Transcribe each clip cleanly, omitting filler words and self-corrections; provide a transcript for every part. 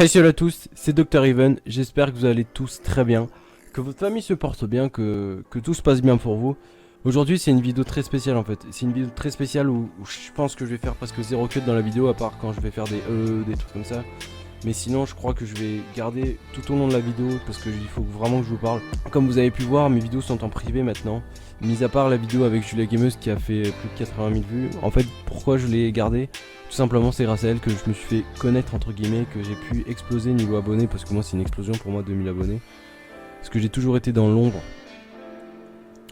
Hey salut à tous, c'est Dr Even, j'espère que vous allez tous très bien, que votre famille se porte bien, que tout se passe bien pour vous. Aujourd'hui c'est une vidéo très spéciale en fait, c'est une vidéo très spéciale où je pense que je vais faire presque zéro cut dans la vidéo à part quand je vais faire des trucs comme ça. Mais sinon je crois que je vais garder tout au long de la vidéo parce qu'il faut vraiment que je vous parle. Comme vous avez pu voir, mes vidéos sont en privé maintenant. Mis à part la vidéo avec Julia Gameuse qui a fait plus de 80 000 vues. En fait pourquoi je l'ai gardée? Tout simplement c'est grâce à elle que je me suis fait connaître entre guillemets, que j'ai pu exploser niveau abonnés. Parce que moi c'est une explosion pour moi 2000 abonnés. Parce que j'ai toujours été dans l'ombre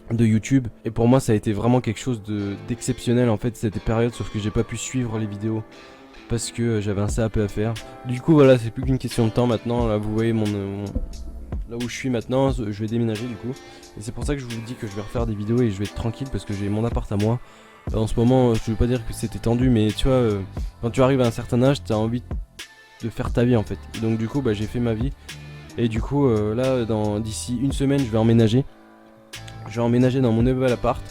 de YouTube. Et pour moi ça a été vraiment quelque chose d'exceptionnel en fait cette période. Sauf que j'ai pas pu suivre les vidéos parce que j'avais un CAP à faire. Du coup voilà, c'est plus qu'une question de temps maintenant. Là vous voyez là où je suis maintenant, je vais déménager du coup. Et c'est pour ça que je vous dis que je vais refaire des vidéos et je vais être tranquille parce que j'ai mon appart à moi. En ce moment, je veux pas dire que c'était tendu, mais tu vois, quand tu arrives à un certain âge, t'as envie de faire ta vie en fait. Et donc du coup, bah, j'ai fait ma vie. Et du coup, là, d'ici une semaine, je vais emménager. Je vais emménager dans mon nouvel appart.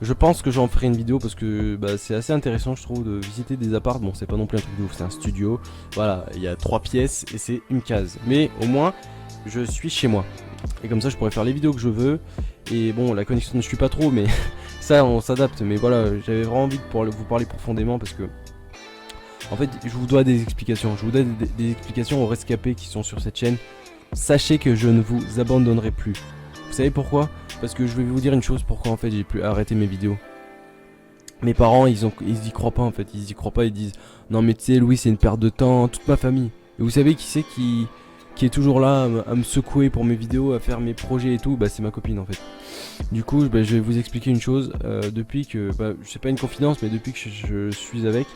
Je pense que j'en ferai une vidéo parce que bah, c'est assez intéressant je trouve de visiter des apparts. Bon c'est pas non plus un truc de ouf, c'est un studio. Voilà, il y a 3 pièces et c'est une case. Mais au moins je suis chez moi. Et comme ça je pourrais faire les vidéos que je veux. Et bon la connexion ne suit pas trop mais ça on s'adapte. Mais voilà, j'avais vraiment envie de vous parler profondément parce que en fait je vous dois des explications. Je vous dois des explications aux rescapés qui sont sur cette chaîne. Sachez que je ne vous abandonnerai plus. Vous savez pourquoi? Parce que je vais vous dire une chose, pourquoi en fait j'ai pu arrêter mes vidéos. Mes parents ils y croient pas en fait, ils y croient pas, ils disent non mais tu sais Louis c'est une perte de temps, toute ma famille. Et vous savez qui c'est qui est toujours là à me secouer pour mes vidéos, à faire mes projets et tout, bah c'est ma copine en fait. Du coup bah, je vais vous expliquer une chose, depuis que, bah c'est pas une confidence mais depuis que je suis avec,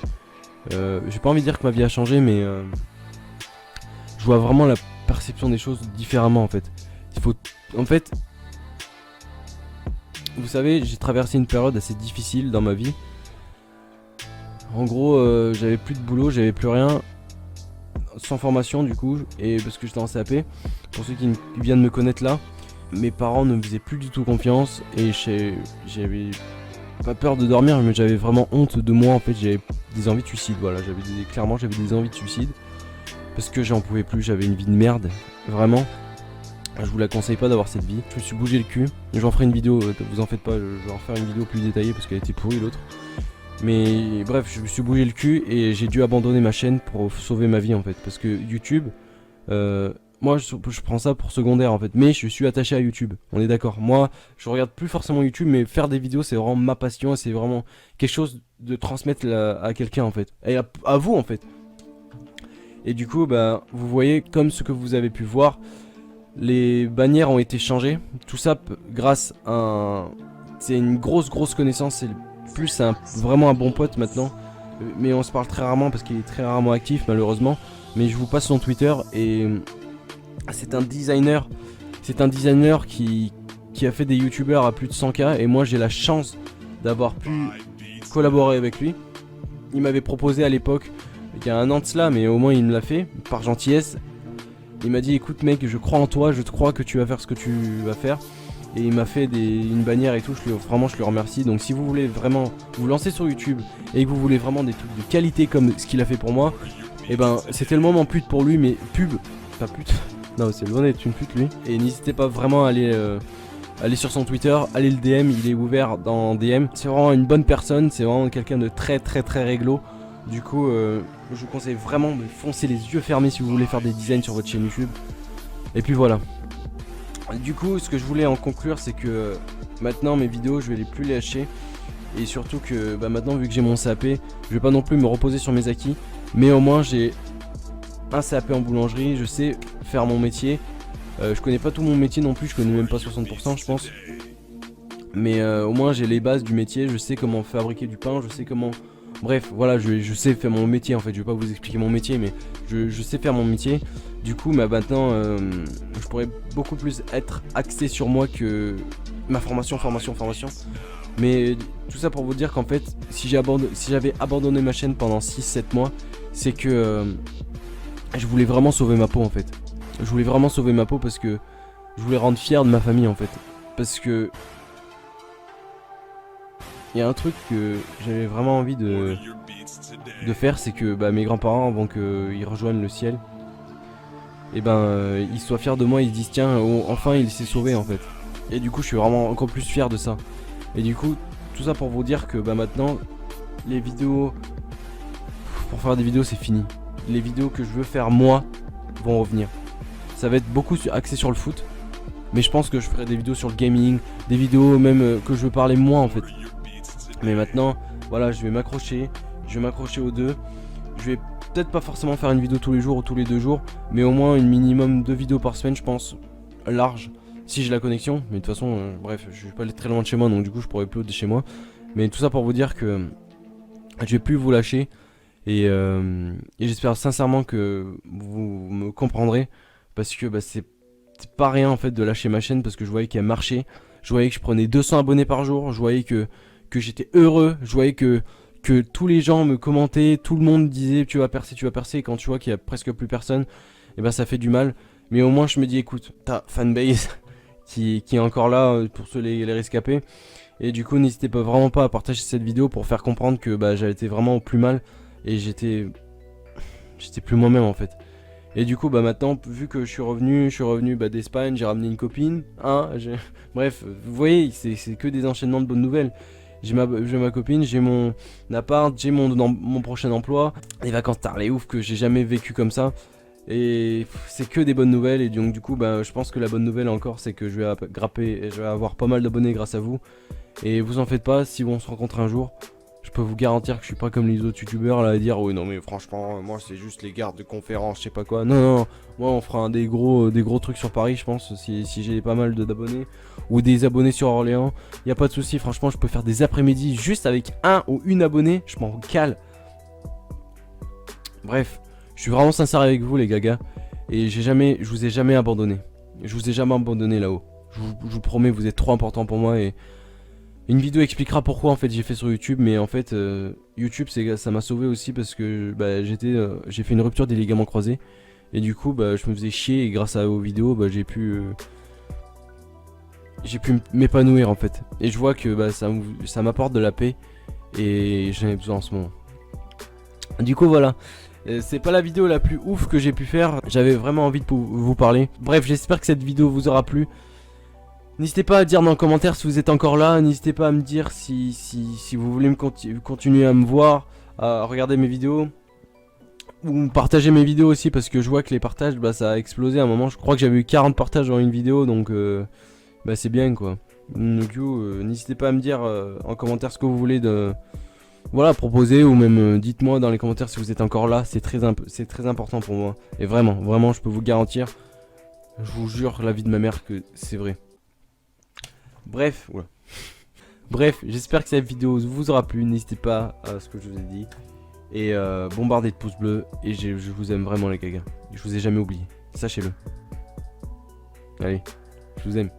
j'ai pas envie de dire que ma vie a changé mais je vois vraiment la perception des choses différemment en fait. Il faut, en fait, vous savez, j'ai traversé une période assez difficile dans ma vie. En gros, j'avais plus de boulot, j'avais plus rien, sans formation du coup, et parce que j'étais en CAP. Pour ceux qui viennent de me connaître là, mes parents ne me faisaient plus du tout confiance et j'avais pas peur de dormir, mais j'avais vraiment honte de moi. En fait, j'avais des envies de suicide. Voilà, clairement j'avais des envies de suicide parce que j'en pouvais plus. J'avais une vie de merde, vraiment. Je vous la conseille pas d'avoir cette vie. Je me suis bougé le cul. J'en ferai une vidéo, vous en faites pas, je vais en faire une vidéo plus détaillée parce qu'elle était pourrie l'autre. Mais bref, je me suis bougé le cul et j'ai dû abandonner ma chaîne pour sauver ma vie en fait. Parce que YouTube, moi je prends ça pour secondaire en fait. Mais je suis attaché à YouTube, on est d'accord. Moi, je regarde plus forcément YouTube, mais faire des vidéos c'est vraiment ma passion. C'est vraiment quelque chose de transmettre à quelqu'un en fait. Et à vous en fait. Et du coup, bah, vous voyez comme ce que vous avez pu voir. Les bannières ont été changées, tout ça grâce à c'est une grosse connaissance, c'est plus vraiment un bon pote maintenant. Mais on se parle très rarement parce qu'il est très rarement actif malheureusement. Mais je vous passe son Twitter et c'est un designer. C'est un designer qui a fait des youtubeurs à plus de 100K et moi j'ai la chance d'avoir pu collaborer avec lui. Il m'avait proposé à l'époque, il y a un an de cela, mais au moins il me l'a fait par gentillesse. Il m'a dit écoute mec, je crois en toi, je te crois que tu vas faire ce que tu vas faire. Et il m'a fait une bannière et tout, vraiment je le remercie. Donc si vous voulez vraiment vous lancer sur YouTube et que vous voulez vraiment des trucs de qualité comme ce qu'il a fait pour moi, et ben c'était le moment pute pour lui, mais pas pute, non c'est loin d'être une pute lui. Et n'hésitez pas vraiment à aller sur son Twitter, allez le DM, il est ouvert dans DM. C'est vraiment une bonne personne, c'est vraiment quelqu'un de très réglo. Du coup, je vous conseille vraiment de foncer les yeux fermés si vous voulez faire des designs sur votre chaîne YouTube. Et puis voilà. Du coup, ce que je voulais en conclure, c'est que maintenant mes vidéos, je vais plus les lâcher. Et surtout que bah, maintenant, vu que j'ai mon CAP, je vais pas non plus me reposer sur mes acquis. Mais au moins, j'ai un CAP en boulangerie, je sais faire mon métier. Je connais pas tout mon métier non plus, je connais même pas 60% je pense. Mais au moins, j'ai les bases du métier, je sais comment fabriquer du pain, je sais comment... Bref, voilà, je sais faire mon métier en fait, je vais pas vous expliquer mon métier, mais je sais faire mon métier. Du coup, bah, maintenant, je pourrais beaucoup plus être axé sur moi que ma formation. Mais tout ça pour vous dire qu'en fait, si j'avais abandonné ma chaîne pendant 6-7 mois, c'est que je voulais vraiment sauver ma peau en fait. Je voulais vraiment sauver ma peau parce que je voulais rendre fier de ma famille en fait. Parce que il y a un truc que j'avais vraiment envie de faire, c'est que bah, mes grands-parents, avant qu'ils rejoignent le ciel, et ben ils soient fiers de moi, ils se disent tiens enfin il s'est sauvé en fait. Et du coup je suis vraiment encore plus fier de ça. Et du coup tout ça pour vous dire que bah maintenant les vidéos, pour faire des vidéos c'est fini. Les vidéos que je veux faire moi vont revenir. Ça va être beaucoup axé sur le foot, mais je pense que je ferai des vidéos sur le gaming, des vidéos même que je veux parler moi en fait. Mais maintenant voilà, je vais m'accrocher aux deux. Je vais peut-être pas forcément faire une vidéo tous les jours ou tous les 2 jours, mais au moins une minimum 2 vidéos par semaine je pense, large, si j'ai la connexion. Mais de toute façon bref, je vais pas aller très loin de chez moi, donc du coup je pourrais upload de chez moi. Mais tout ça pour vous dire que je vais plus vous lâcher. Et j'espère sincèrement que vous me comprendrez, parce que bah, c'est pas rien en fait de lâcher ma chaîne, parce que je voyais qu'elle marchait, je voyais que je prenais 200 abonnés par jour, je voyais que j'étais heureux, je voyais que tous les gens me commentaient, tout le monde disait tu vas percer, et quand tu vois qu'il y a presque plus personne, et bah ça fait du mal. Mais au moins je me dis écoute, ta fanbase qui est encore là pour ceux les rescapés. Et du coup n'hésitez pas vraiment pas à partager cette vidéo pour faire comprendre que bah, j'avais été vraiment au plus mal. Et j'étais plus moi-même en fait. Et du coup bah maintenant vu que je suis revenu bah, d'Espagne, j'ai ramené une copine, hein, bref, vous voyez, c'est que des enchaînements de bonnes nouvelles. J'ai ma copine, j'ai mon appart, j'ai mon prochain emploi, des vacances tard les ouf que j'ai jamais vécu comme ça. Et c'est que des bonnes nouvelles. Et donc du coup bah, je pense que la bonne nouvelle encore c'est que je vais avoir pas mal d'abonnés grâce à vous. Et vous en faites pas, si on se rencontre un jour, je peux vous garantir que je suis pas comme les autres youtubeurs là à dire oui non mais franchement moi c'est juste les gardes de conférence, je sais pas quoi. Non, moi on fera des gros trucs sur Paris je pense, si j'ai pas mal d'abonnés ou des abonnés sur Orléans, y a pas de souci. Franchement je peux faire des après-midi juste avec un ou une abonnée, je m'en cale. Bref, je suis vraiment sincère avec vous les gagas, et je vous ai jamais abandonné. Je vous ai jamais abandonné là-haut. Je vous promets, vous êtes trop important pour moi. Et une vidéo expliquera pourquoi en fait j'ai fait sur YouTube, mais en fait YouTube ça m'a sauvé aussi parce que bah, j'ai fait une rupture des ligaments croisés et du coup bah, je me faisais chier, et grâce aux vidéos bah, j'ai pu m'épanouir en fait. Et je vois que bah, ça m'apporte de la paix et j'en ai besoin en ce moment. Du coup voilà, c'est pas la vidéo la plus ouf que j'ai pu faire, j'avais vraiment envie de vous parler. Bref, j'espère que cette vidéo vous aura plu. N'hésitez pas à dire dans les commentaires si vous êtes encore là. N'hésitez pas à me dire si vous voulez continuer à me voir, à regarder mes vidéos. Ou partager mes vidéos aussi, parce que je vois que les partages, bah, ça a explosé à un moment. Je crois que j'avais eu 40 partages dans une vidéo, donc bah, c'est bien quoi. Donc n'hésitez pas à me dire en commentaire ce que vous voulez voilà, proposer, ou même dites-moi dans les commentaires si vous êtes encore là. C'est très important pour moi. Et vraiment, je peux vous garantir, je vous jure la vie de ma mère que c'est vrai. Bref, voilà. Bref, j'espère que cette vidéo vous aura plu. N'hésitez pas à ce que je vous ai dit. Et bombardez de pouces bleus. Et je vous aime vraiment les gagas. Je vous ai jamais oublié. Sachez-le. Allez, je vous aime.